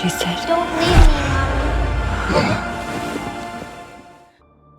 she said. Don't leave me, Mommy.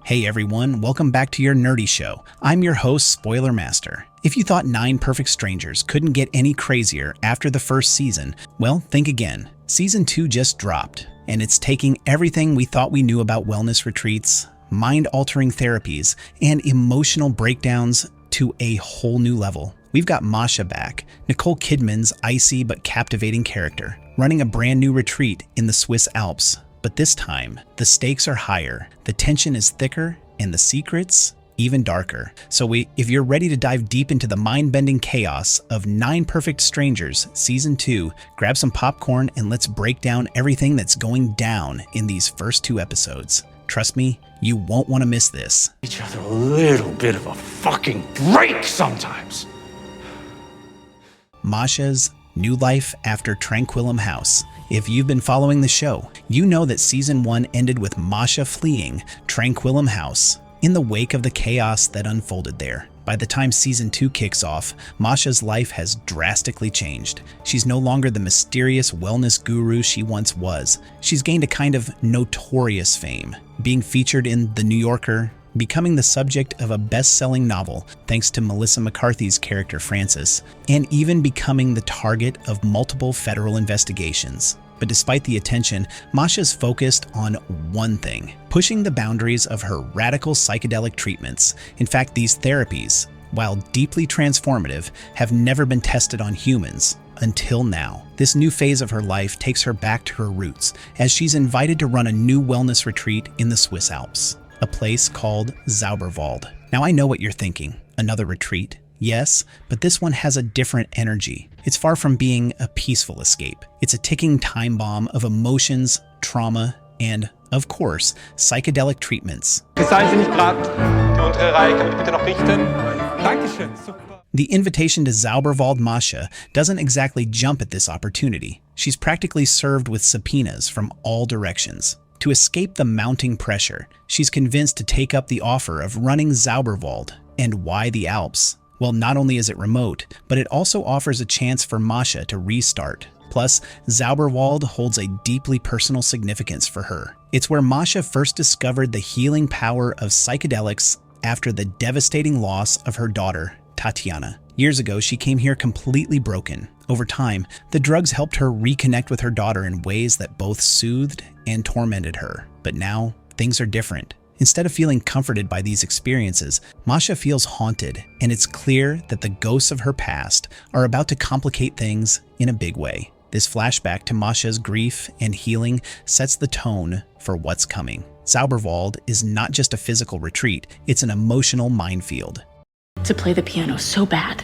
Hey everyone, welcome back to your nerdy show. I'm your host, Spoiler Master. If you thought 9 Perfect Strangers couldn't get any crazier after the first season, well, think again. Season 2 just dropped, and it's taking everything we thought we knew about wellness retreats, mind-altering therapies, and emotional breakdowns to a whole new level. We've got Masha back, Nicole Kidman's icy but captivating character, running a brand new retreat in the Swiss Alps. But this time, the stakes are higher, the tension is thicker, and the secrets even darker. So if you're ready to dive deep into the mind-bending chaos of 9 Perfect Strangers Season 2, grab some popcorn and let's break down everything that's going down in these first 2 episodes. Trust me, you won't want to miss this. Each other a little bit of a fucking break sometimes. Mashas New Life after Tranquillum House. If you've been following the show, you know that Season 1 ended with Masha fleeing Tranquillum House in the wake of the chaos that unfolded there. By the time Season 2 kicks off, Masha's life has drastically changed. She's no longer the mysterious wellness guru she once was. She's gained a kind of notorious fame, being featured in The New Yorker, becoming the subject of a best-selling novel thanks to Melissa McCarthy's character Frances, and even becoming the target of multiple federal investigations. But despite the attention, Masha's focused on one thing: pushing the boundaries of her radical psychedelic treatments. In fact, these therapies, while deeply transformative, have never been tested on humans until now. This new phase of her life takes her back to her roots, as she's invited to run a new wellness retreat in the Swiss Alps, a place called Zauberwald. Now I know what you're thinking, another retreat. Yes, but this one has a different energy. It's far from being a peaceful escape. It's a ticking time bomb of emotions, trauma, and, of course, psychedelic treatments. Seien Sie nicht grad. Die untere Reihe kann ich bitte noch richten? Dankeschön, super. The invitation to Zauberwald Masha doesn't exactly jump at this opportunity. She's practically served with subpoenas from all directions. To escape the mounting pressure, she's convinced to take up the offer of running Zauberwald. And why the Alps? Well, not only is it remote, but it also offers a chance for Masha to restart. Plus, Zauberwald holds a deeply personal significance for her. It's where Masha first discovered the healing power of psychedelics after the devastating loss of her daughter, Tatiana. Years ago, she came here completely broken. Over time, the drugs helped her reconnect with her daughter in ways that both soothed and tormented her. But now, things are different. Instead of feeling comforted by these experiences, Masha feels haunted, and it's clear that the ghosts of her past are about to complicate things in a big way. This flashback to Masha's grief and healing sets the tone for what's coming. Zauberwald is not just a physical retreat, it's an emotional minefield. To play the piano so bad.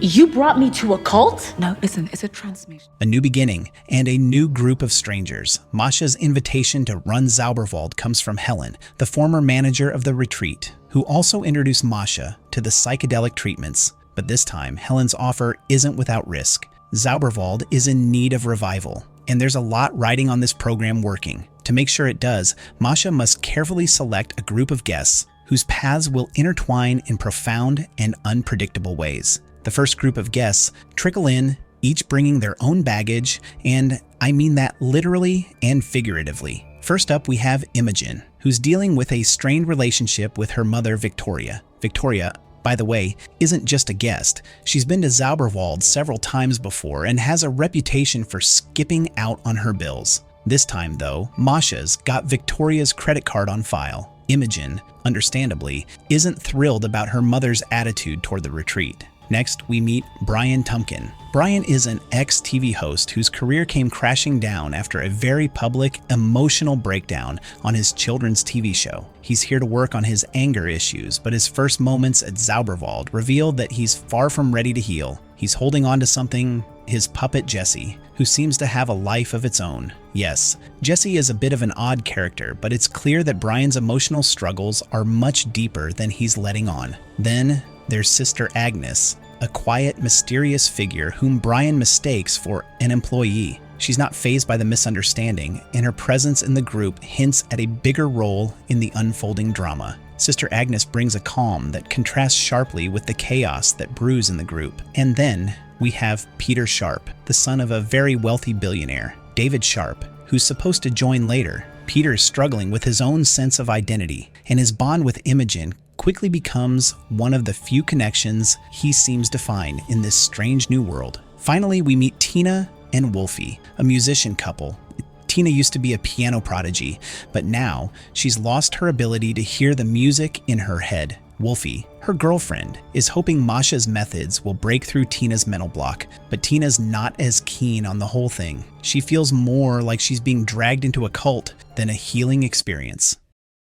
You brought me to a cult? No, listen, it's a transmission. A new beginning and a new group of strangers. Masha's invitation to run Zauberwald comes from Helen, the former manager of the retreat, who also introduced Masha to the psychedelic treatments. But this time, Helen's offer isn't without risk. Zauberwald is in need of revival, and there's a lot riding on this program working. To make sure it does, Masha must carefully select a group of guests whose paths will intertwine in profound and unpredictable ways. The first group of guests trickle in, each bringing their own baggage, and I mean that literally and figuratively. First up, we have Imogen, who's dealing with a strained relationship with her mother, Victoria. Victoria, by the way, isn't just a guest. She's been to Zauberwald several times before and has a reputation for skipping out on her bills. This time, though, Masha's got Victoria's credit card on file. Imogen, understandably, isn't thrilled about her mother's attitude toward the retreat. Next, we meet Brian Tumpkin. Brian is an ex-TV host whose career came crashing down after a very public, emotional breakdown on his children's TV show. He's here to work on his anger issues, but his first moments at Zauberwald revealed that he's far from ready to heal. He's holding on to something, his puppet Jessie, who seems to have a life of its own. Yes, Jessie is a bit of an odd character, but it's clear that Brian's emotional struggles are much deeper than he's letting on. Then, there's Sister Agnes, a quiet, mysterious figure whom Brian mistakes for an employee. She's not fazed by the misunderstanding, and her presence in the group hints at a bigger role in the unfolding drama. Sister Agnes brings a calm that contrasts sharply with the chaos that brews in the group. And then we have Peter Sharp, the son of a very wealthy billionaire. David Sharp, who's supposed to join later, Peter is struggling with his own sense of identity, and his bond with Imogen quickly becomes one of the few connections he seems to find in this strange new world. Finally, we meet Tina and Wolfie, a musician couple. Tina used to be a piano prodigy, but now she's lost her ability to hear the music in her head. Wolfie, her girlfriend, is hoping Masha's methods will break through Tina's mental block, but Tina's not as keen on the whole thing. She feels more like she's being dragged into a cult than a healing experience.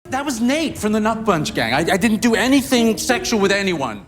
That was Nate from the Nut Bunch gang. I didn't do anything sexual with anyone.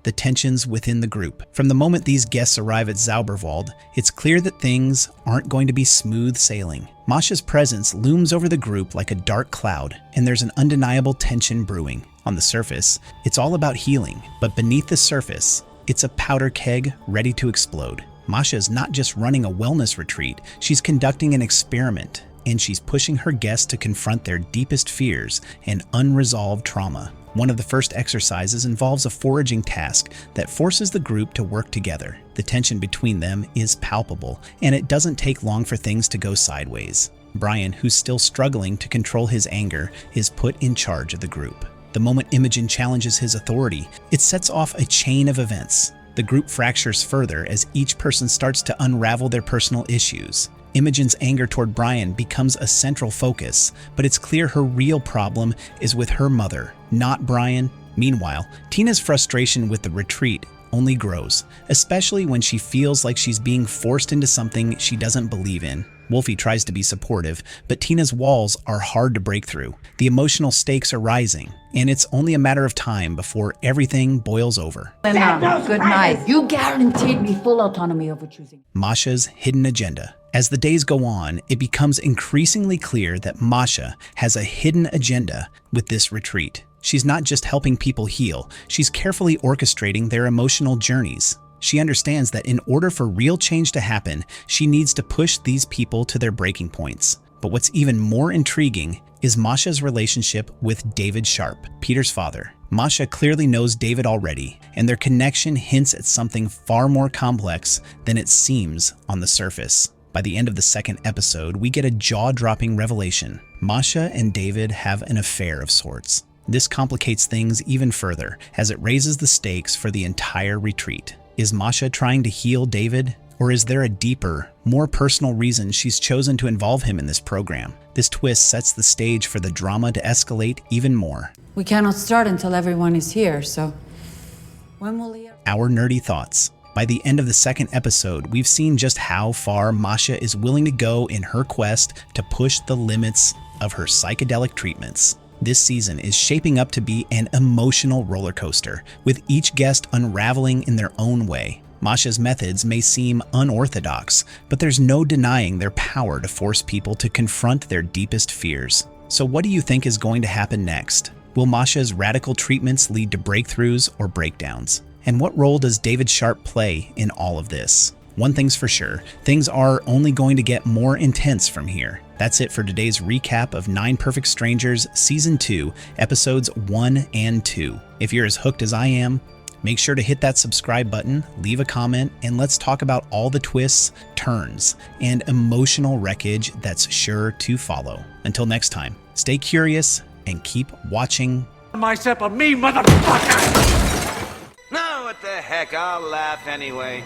The tensions within the group. From the moment these guests arrive at Zauberwald, it's clear that things aren't going to be smooth sailing. Masha's presence looms over the group like a dark cloud, and there's an undeniable tension brewing. On the surface, it's all about healing, but beneath the surface, it's a powder keg ready to explode. Masha is not just running a wellness retreat, she's conducting an experiment, and she's pushing her guests to confront their deepest fears and unresolved trauma. One of the first exercises involves a foraging task that forces the group to work together. The tension between them is palpable, and it doesn't take long for things to go sideways. Brian, who's still struggling to control his anger, is put in charge of the group. The moment Imogen challenges his authority, it sets off a chain of events. The group fractures further as each person starts to unravel their personal issues. Imogen's anger toward Brian becomes a central focus, but it's clear her real problem is with her mother, not Brian. Meanwhile, Tina's frustration with the retreat only grows, especially when she feels like she's being forced into something she doesn't believe in. Wolfie tries to be supportive, but Tina's walls are hard to break through. The emotional stakes are rising, and it's only a matter of time before everything boils over. Emma, good night. You guaranteed me full autonomy over choosing. Masha's hidden agenda. As the days go on, it becomes increasingly clear that Masha has a hidden agenda with this retreat. She's not just helping people heal, she's carefully orchestrating their emotional journeys. She understands that in order for real change to happen, she needs to push these people to their breaking points. But what's even more intriguing is Masha's relationship with David Sharp, Peter's father. Masha clearly knows David already, and their connection hints at something far more complex than it seems on the surface. By the end of the second episode, we get a jaw-dropping revelation. Masha and David have an affair of sorts. This complicates things even further, as it raises the stakes for the entire retreat. Is Masha trying to heal David? Or is there a deeper, more personal reason she's chosen to involve him in this program? This twist sets the stage for the drama to escalate even more. We cannot start until everyone is here, so when will he... Our nerdy thoughts. By the end of the second episode, we've seen just how far Masha is willing to go in her quest to push the limits of her psychedelic treatments. This season is shaping up to be an emotional roller coaster, with each guest unraveling in their own way. Masha's methods may seem unorthodox, but there's no denying their power to force people to confront their deepest fears. So what do you think is going to happen next? Will Masha's radical treatments lead to breakthroughs or breakdowns? And what role does David Sharp play in all of this? One thing's for sure, things are only going to get more intense from here. That's it for today's recap of 9 Perfect Strangers Season 2, Episodes 1 and 2. If you're as hooked as I am, make sure to hit that subscribe button, leave a comment, and let's talk about all the twists, turns, and emotional wreckage that's sure to follow. Until next time, stay curious and keep watching. Myself of me, motherfucker! No, what the heck, I'll laugh anyway.